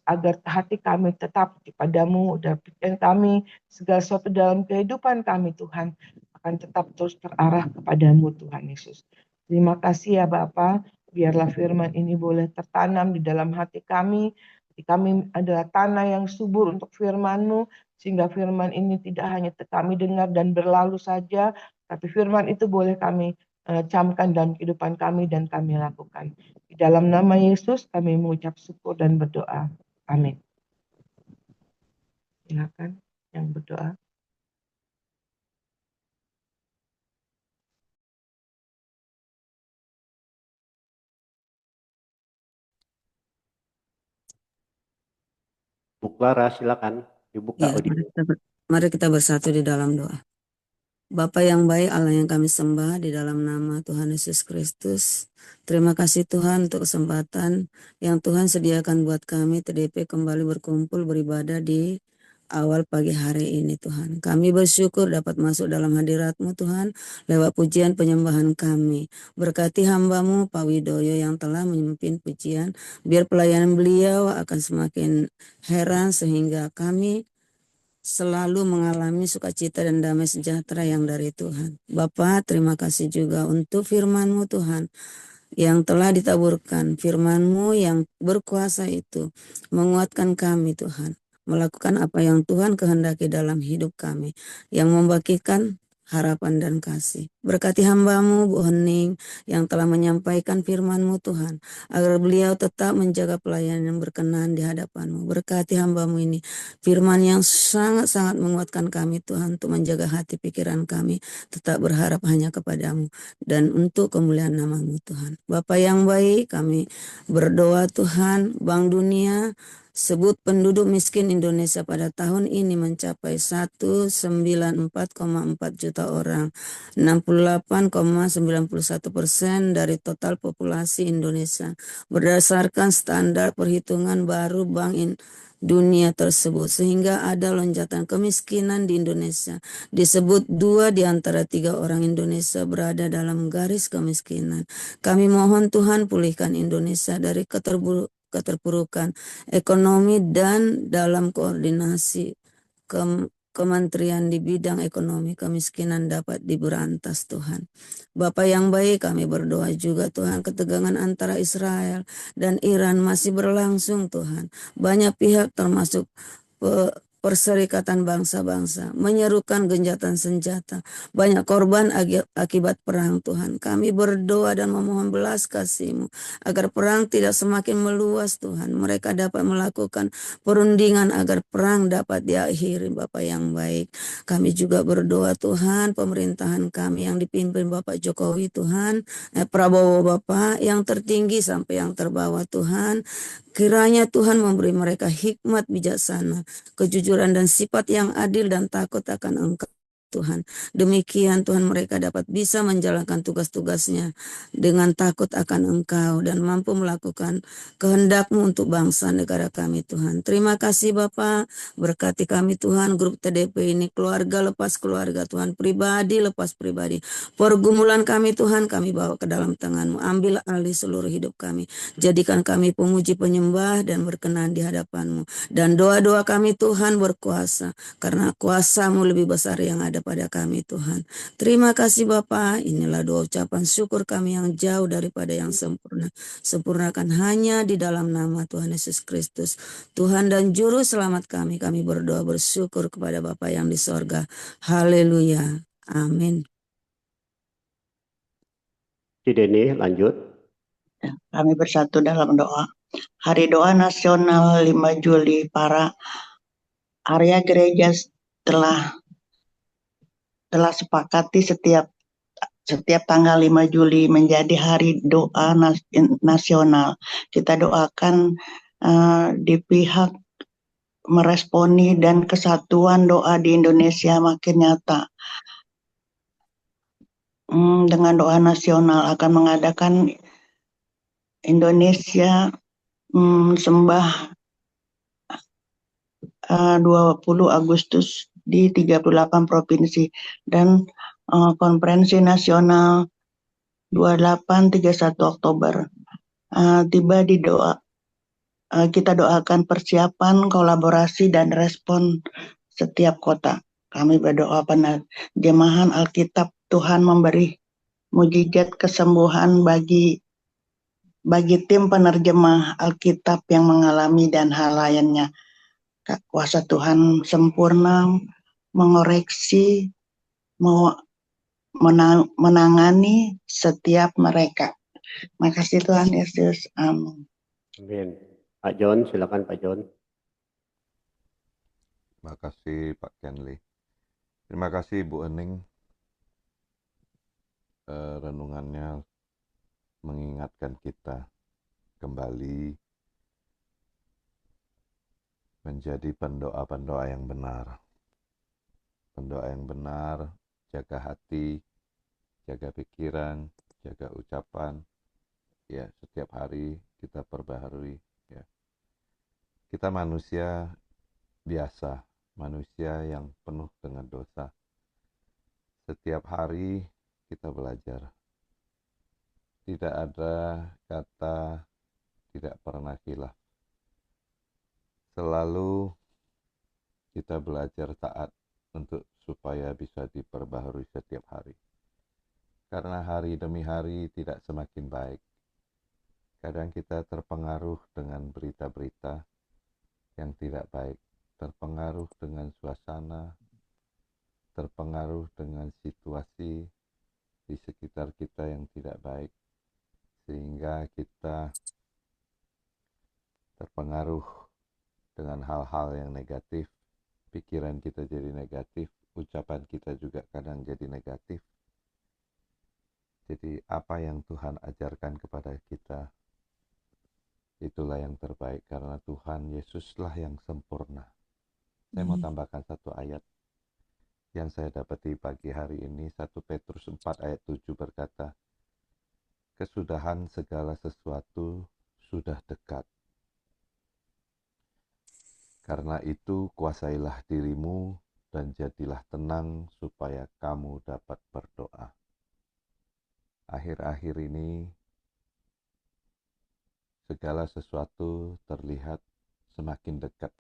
Agar hati kami tetap kepadamu dan pikiran kami segala sesuatu dalam kehidupan kami Tuhan akan tetap terus terarah kepadamu Tuhan Yesus. Terima kasih ya Bapa, biarlah firman ini boleh tertanam di dalam hati kami. Kami adalah tanah yang subur untuk firman-Mu, sehingga firman ini tidak hanya kami dengar dan berlalu saja, tapi firman itu boleh kami camkan dalam kehidupan kami dan kami lakukan. Di dalam nama Yesus kami mengucap syukur dan berdoa. Amin. Silakan yang berdoa. Bu Clara, silakan dibuka Ya, audio. mari kita bersatu di dalam doa. Bapa yang baik, Allah yang kami sembah di dalam nama Tuhan Yesus Kristus. Terima kasih Tuhan untuk kesempatan yang Tuhan sediakan buat kami TDP kembali berkumpul beribadah di awal pagi hari ini Tuhan. Kami bersyukur dapat masuk dalam hadirat-Mu Tuhan lewat pujian penyembahan kami. Berkati hamba-Mu Pak Widoyo yang telah memimpin pujian. Biar pelayanan beliau akan semakin heran sehingga kami selalu mengalami sukacita dan damai sejahtera yang dari Tuhan. Bapa, terima kasih juga untuk firman-Mu Tuhan yang telah ditaburkan. Firman-Mu yang berkuasa itu menguatkan kami Tuhan. Melakukan apa yang Tuhan kehendaki dalam hidup kami. Yang membagikan harapan dan kasih. Berkati hamba-Mu Bu Hening yang telah menyampaikan firman-Mu Tuhan. Agar beliau tetap menjaga pelayanan yang berkenan di hadapan-Mu. Berkati hamba-Mu ini. Firman yang sangat-sangat menguatkan kami Tuhan untuk menjaga hati pikiran kami. Tetap berharap hanya kepadamu. Dan untuk kemuliaan nama-Mu Tuhan. Bapa yang baik, kami berdoa Tuhan, Bank Dunia sebut penduduk miskin Indonesia pada tahun ini mencapai 194,4 juta orang, 68,91% dari total populasi Indonesia. Berdasarkan standar perhitungan baru Bank Dunia tersebut, sehingga ada lonjakan kemiskinan di Indonesia. Disebut 2 di antara 3 orang Indonesia berada dalam garis kemiskinan. Kami mohon Tuhan pulihkan Indonesia dari keterpurukan ekonomi dan dalam koordinasi kementerian di bidang ekonomi kemiskinan dapat diberantas Tuhan. Bapa yang baik, kami berdoa juga Tuhan, ketegangan antara Israel dan Iran masih berlangsung Tuhan. Banyak pihak termasuk Perserikatan Bangsa-Bangsa menyerukan genjatan senjata. Banyak korban akibat perang Tuhan. Kami berdoa dan memohon belas kasih-Mu agar perang tidak semakin meluas Tuhan. Mereka dapat melakukan perundingan agar perang dapat diakhiri Bapa yang baik. Kami juga berdoa Tuhan, pemerintahan kami yang dipimpin Bapak Jokowi Tuhan, Prabowo Bapak yang tertinggi sampai yang terbawah Tuhan. Kiranya Tuhan memberi mereka hikmat bijaksana, kejujuran dan sifat yang adil dan takut akan Engkau Tuhan. Demikian Tuhan mereka dapat bisa menjalankan tugas-tugasnya dengan takut akan Engkau dan mampu melakukan kehendak-Mu untuk bangsa negara kami Tuhan. Terima kasih Bapa, berkati kami Tuhan, grup TDP ini keluarga lepas keluarga Tuhan, pribadi lepas pribadi. Pergumulan kami Tuhan kami bawa ke dalam tangan-Mu, ambil alih seluruh hidup kami. Jadikan kami pemuji penyembah dan berkenan di hadapan-Mu. Dan doa-doa kami Tuhan berkuasa, karena kuasa-Mu lebih besar yang ada daripada kami Tuhan. Terima kasih Bapa, inilah doa ucapan syukur kami yang jauh daripada yang sempurna. Sempurnakan hanya di dalam nama Tuhan Yesus Kristus, Tuhan dan Juru Selamat kami. Kami berdoa bersyukur kepada Bapa yang di sorga. Haleluya. Amin. Cideni, lanjut. Kami bersatu dalam doa. Hari Doa Nasional 5 Juli, para area gereja telah sepakati setiap tanggal 5 Juli menjadi Hari Doa Nasional. Kita doakan di pihak meresponi dan kesatuan doa di Indonesia makin nyata. Dengan doa nasional akan mengadakan Indonesia sembah 20 Agustus di 38 provinsi dan konferensi nasional 28-31 Oktober. Tiba di doa, kita doakan persiapan, kolaborasi dan respon setiap kota. Kami berdoa penerjemahan Alkitab, Tuhan memberi mujizat kesembuhan bagi tim penerjemah Alkitab yang mengalami dan hal lainnya. Kuasa Tuhan sempurna mengoreksi, menangani setiap mereka. Makasih Tuhan Yesus. Amin. Amin. Pak John, silakan Pak John. Terima kasih Pak Kenli. Terima kasih Bu Ening. Renungannya mengingatkan kita kembali menjadi pendoa-pendoa yang benar. Pendoa yang benar, jaga hati, jaga pikiran, jaga ucapan. Ya, setiap hari kita perbaharui. Ya. Kita manusia biasa, manusia yang penuh dengan dosa. Setiap hari kita belajar. Tidak ada kata tidak pernah khilaf. Selalu kita belajar taat supaya bisa diperbaharui setiap hari. Karena hari demi hari tidak semakin baik. Kadang kita terpengaruh dengan berita-berita yang tidak baik, terpengaruh dengan suasana, terpengaruh dengan situasi di sekitar kita yang tidak baik, sehingga kita terpengaruh dengan hal-hal yang negatif, pikiran kita jadi negatif, ucapan kita juga kadang jadi negatif. Jadi apa yang Tuhan ajarkan kepada kita, itulah yang terbaik, karena Tuhan Yesuslah yang sempurna. Saya mau tambahkan satu ayat yang saya dapati pagi hari ini, 1 Petrus 4 ayat 7 berkata, kesudahan segala sesuatu sudah dekat. Karena itu kuasailah dirimu dan jadilah tenang supaya kamu dapat berdoa. Akhir-akhir ini segala sesuatu terlihat semakin dekat.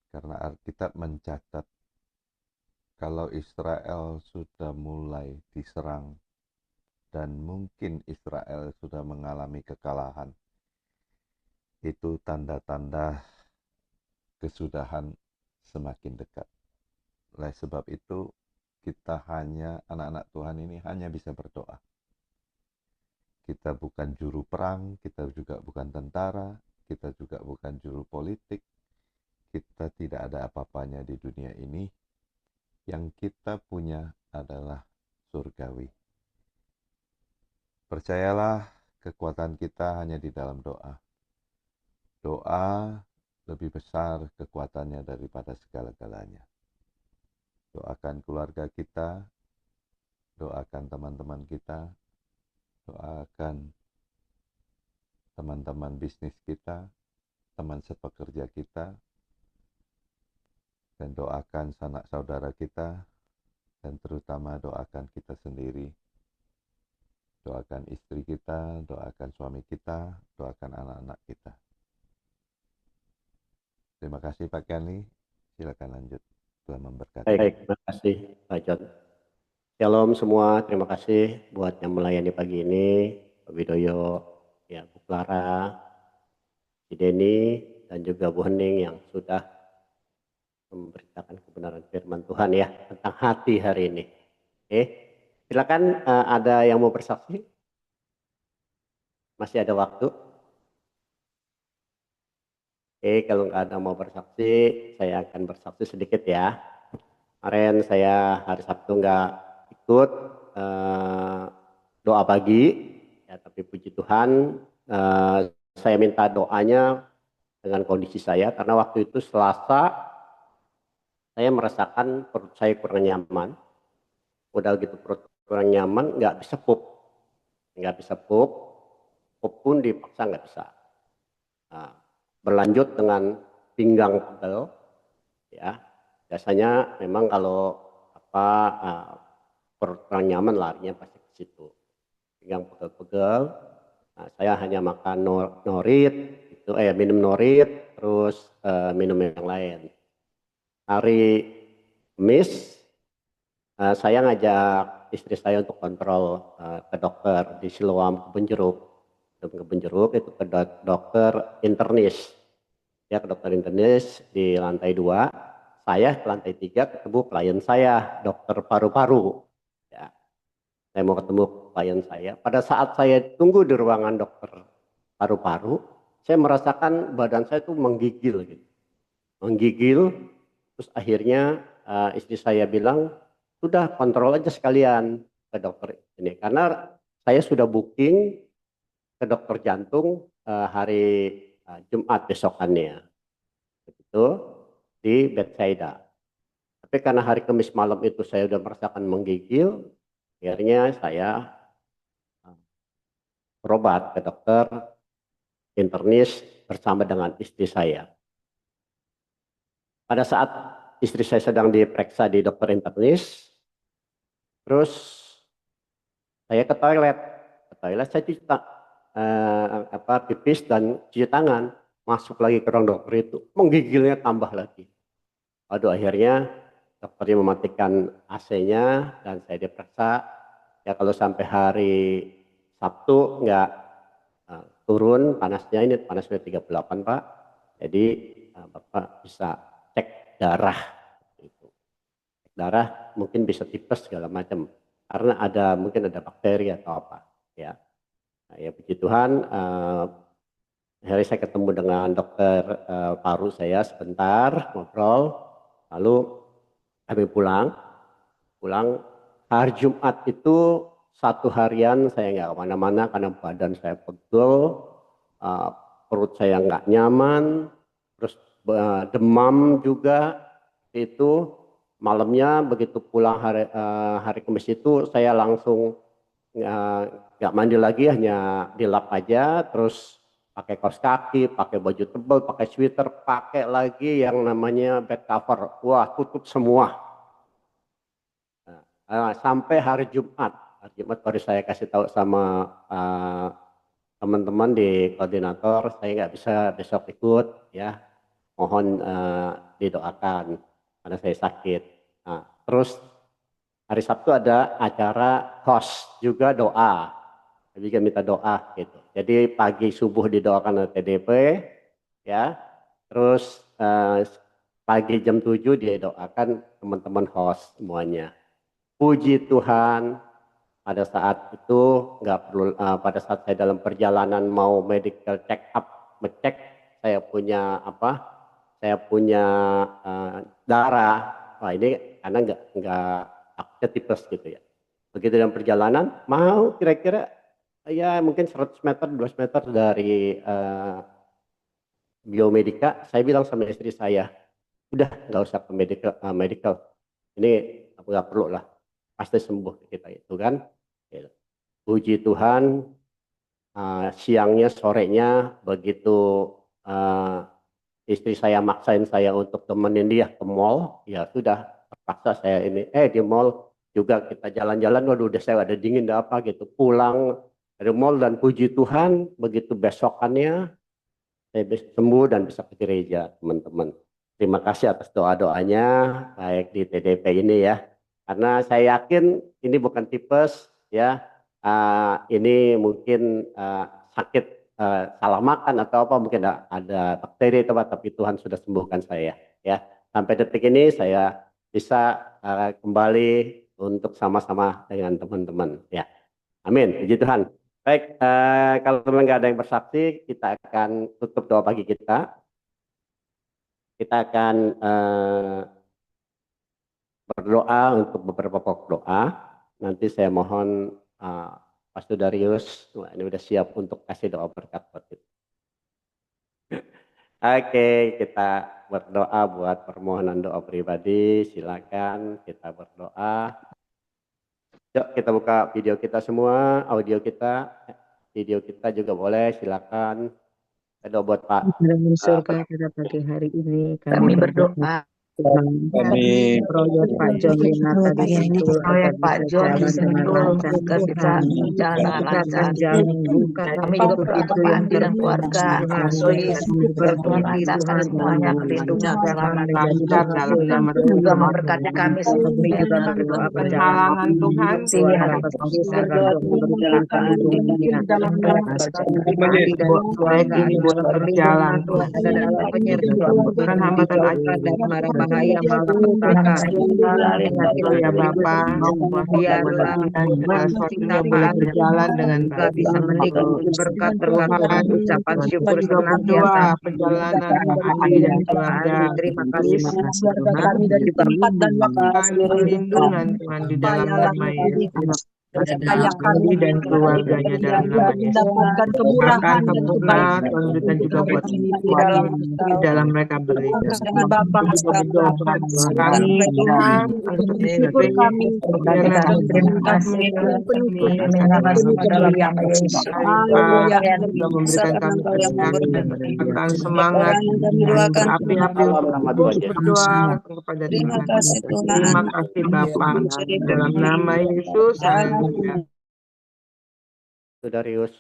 Karena Alkitab mencatat kalau Israel sudah mulai diserang dan mungkin Israel sudah mengalami kekalahan, itu tanda-tanda kesudahan semakin dekat. Oleh sebab itu, kita anak-anak Tuhan ini hanya bisa berdoa. Kita bukan juru perang, kita juga bukan tentara, kita juga bukan juru politik, kita tidak ada apa-apanya di dunia ini. Yang kita punya adalah surgawi. Percayalah, kekuatan kita hanya di dalam doa. Doa lebih besar kekuatannya daripada segala-galanya. Doakan keluarga kita, doakan teman-teman kita, doakan teman-teman bisnis kita, teman sepekerja kita, dan doakan sanak saudara kita, dan terutama doakan kita sendiri. Doakan istri kita, doakan suami kita, doakan anak-anak kita. Terima kasih Pak Kenli, silakan lanjut. Tuhan memberkati. Baik, terima kasih Pak John. Shalom semua, terima kasih buat yang melayani pagi ini, Pak Widoyo, ya Bu Clara, Si Denny, dan juga Bu Hening yang sudah memberitakan kebenaran firman Tuhan ya tentang hati hari ini. Oke, silakan ada yang mau bersaksi? Masih ada waktu? Oke, kalau nggak ada mau bersaksi, saya akan bersaksi sedikit ya. Kemarin saya hari Sabtu nggak ikut doa pagi, ya, tapi puji Tuhan saya minta doanya dengan kondisi saya karena waktu itu Selasa saya merasakan perut saya kurang nyaman. Udah gitu perut kurang nyaman, nggak bisa pup pun dipaksa nggak bisa. Nah, berlanjut dengan pinggang pegel, ya biasanya memang kalau perut kurang nyaman larinya pasti ke situ, pinggang pegel-pegel. Nah, saya hanya makan norit, itu minum norit, terus minum yang lain. Hari Kamis saya ngajak istri saya untuk kontrol ke dokter di Siloam Kebun Jeruk itu ke dokter internis. Ya ke dokter internis di lantai 2, saya ke lantai 3 ketemu klien saya, dokter paru-paru. Ya, saya mau ketemu klien saya. Pada saat saya tunggu di ruangan dokter paru-paru, saya merasakan badan saya tuh menggigil gitu. Menggigil, terus akhirnya istri saya bilang, sudah kontrol aja sekalian ke dokter ini. Karena saya sudah booking ke dokter jantung hari Jumat besokannya. Begitu di Bethsaida. Tapi karena hari Kamis malam itu saya sudah merasakan menggigil, akhirnya saya berobat ke dokter internis bersama dengan istri saya. Pada saat istri saya sedang diperiksa di dokter internis, terus saya ke toilet saya cuci pipis dan cuci tangan, masuk lagi ke ruang dokter itu, menggigilnya tambah lagi. Aduh, akhirnya dokternya mematikan AC-nya dan saya diperiksa. Ya kalau sampai hari Sabtu nggak turun panasnya, ini panasnya 38 Pak, jadi Bapak bisa cek darah. Cek darah mungkin bisa tipes segala macam, karena mungkin ada bakteri atau apa. Ya, nah, ya puji Tuhan, hari saya ketemu dengan dokter paru saya sebentar, ngobrol, lalu kami pulang hari Jumat itu satu harian saya nggak kemana-mana karena badan saya pegel, perut saya nggak nyaman, terus demam juga. Itu malamnya begitu pulang hari Kamis itu saya langsung nggak mandi lagi, hanya dilap aja, terus pakai kaos kaki, pakai baju tebal, pakai sweater, pakai lagi yang namanya bed cover, wah tutup semua. Sampai hari Jumat baru saya kasih tahu sama teman-teman di koordinator, saya nggak bisa besok ikut, ya mohon didoakan karena saya sakit. Nah, terus hari Sabtu ada acara host juga doa, juga minta doa gitu. Jadi pagi subuh didoakan oleh TDP, ya. Terus pagi jam 7 didoakan teman-teman host semuanya. Puji Tuhan, pada saat itu nggak perlu, pada saat saya dalam perjalanan mau medical check up, ngecek saya punya darah. Wah ini karena nggak aktif tipes gitu ya. Begitu dalam perjalanan, mau kira-kira ya mungkin 100 meter, 200 meter dari biomedika, saya bilang sama istri saya, udah nggak usah ke medical, ini aku nggak perlu lah, pasti sembuh kita itu kan. Puji Tuhan, siangnya sorenya begitu istri saya maksain saya untuk temenin dia ke mall, ya sudah terpaksa saya ini di mall juga kita jalan-jalan, waduh udah saya ada dingin udah apa gitu, pulang dari mall dan puji Tuhan begitu besokannya saya bisa sembuh dan bisa ke gereja teman-teman. terima kasih atas doa-doanya, baik di TDP ini ya. Karena saya yakin ini bukan tipes ya, ini mungkin sakit salah makan atau apa, mungkin ada bakteri atau apa, tapi Tuhan sudah sembuhkan saya ya. Sampai detik ini saya bisa kembali untuk sama-sama dengan teman-teman ya. Amin, puji Tuhan. Baik, kalau memang nggak ada yang bersaksi, kita akan tutup doa pagi kita. Kita akan berdoa untuk beberapa pokok doa. Nanti saya mohon Pastor Darius, wah, ini udah siap untuk kasih doa berkat buat kita. Oke, kita berdoa buat permohonan doa pribadi. Silakan kita berdoa. Yuk kita buka video kita semua, audio kita, video kita juga boleh. Silakan. Doa buat Pak. Dalam surga pada pagi hari ini Kami berdoa Kami proyek Pak John Winata disentul agar Pak bisa John jalan dengan disentul lancar agar bisa jalan dengan lancar. bukakan jalan buka Kami juga berdoa untuk Pak Andi dan keluarga, Tuhan Sois, berkati Tuhan lancarkan Tuhan semuanya, lindungi selamat lancar dalam nama juga Tuhan. memberkati kami kami semuanya. juga berdoa perjalanan Halangan Tuhan, Tuhan dapat bisa bantu berjalankan hidupnya dalam pribadi dan proyek ini boleh berjalan. Tuhan ada dalam penyertaan Bukan hambatan aja dan marah bahaya malapetaka ya Bapa, biarlah segala sesuatunya boleh berjalan dengan Gak baik. bisa menikmati berkat Tuhan, ucapan syukur Kita juga senantiasa. berdoa perjalanan Andi dan keluarga. Terima kasih Tuhan. Juga Tuhan perlindungan Tuhan di dalam nama Yesus. Andi dan keluarganya dalam nama Yesus. Akan sempurna Tuhan dan juga buat di dalam mereka bekerja. Kami Tuhan untuk istri biarlah terima kasih dalam nama Yesus. sudah memberikan kami akan semangat berapi-api untuk berdoa kepada Terima Tuhan. kasih Tuhan. Terima kasih Bapa dalam nama Yesus. Haleluya. Darius.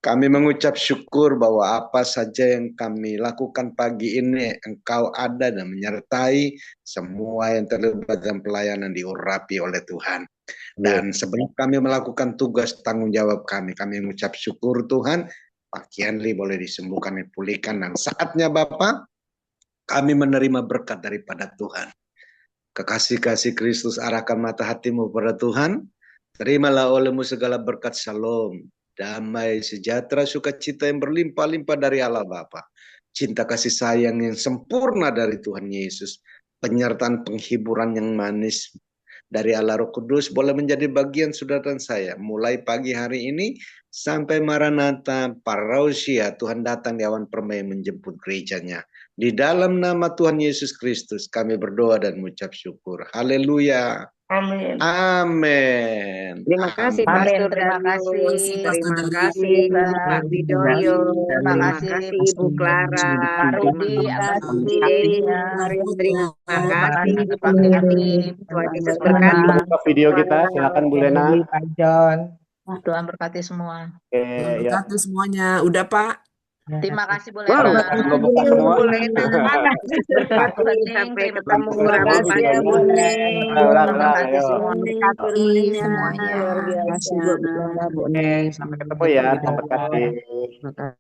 Kami mengucap syukur bahwa apa saja yang kami lakukan pagi ini, Engkau ada dan menyertai semua yang terlibat dalam pelayanan diurapi oleh Tuhan. Dan sebelum kami melakukan tugas tanggung jawab kami mengucap syukur Tuhan, Pak Kianli boleh disembuhkan, dipulihkan, dan saatnya Bapak, kami menerima berkat daripada Tuhan. Kekasih-kasih Kristus, arahkan mata hatimu pada Tuhan, terimalah olehmu segala berkat shalom, damai, sejahtera, sukacita yang berlimpah-limpah dari Allah Bapa, cinta kasih sayang yang sempurna dari Tuhan Yesus, penyertaan penghiburan yang manis dari Allah Roh Kudus boleh menjadi bagian saudara dan saya mulai pagi hari ini sampai Maranatha Parousia, Tuhan datang di awan permai menjemput gerejanya. Di dalam nama Tuhan Yesus Kristus kami berdoa dan mengucap syukur. Haleluya. Amin. Amin. Terima kasih Amin. Pastor Terima kasih. Darius. Terima kasih Pak Widoyo. Terima Terima kasih. kasih Ibu Clara. Pak Rudi atas Terima kasih Pak Andi. Tuhan Yesus berkati. Buka video kita, silakan Bu Lena. Pak John. Tuhan berkati semua. Oke, ya. Berkati semuanya. Udah Pak. Terima kasih Bu Wow, Lena. Belum buka semua. Bu Lena. Berkat Tuhan, Sampai terima ketemu kasih. berapa kasih ya, Bu Neng. Tuhan berkati Ayo. semua. Iya, semuanya. luar Terima kasih biasa. Bu Lena, Bu Neng. Sampai ketemu Oh ya, di terima kasih. Terima kasih.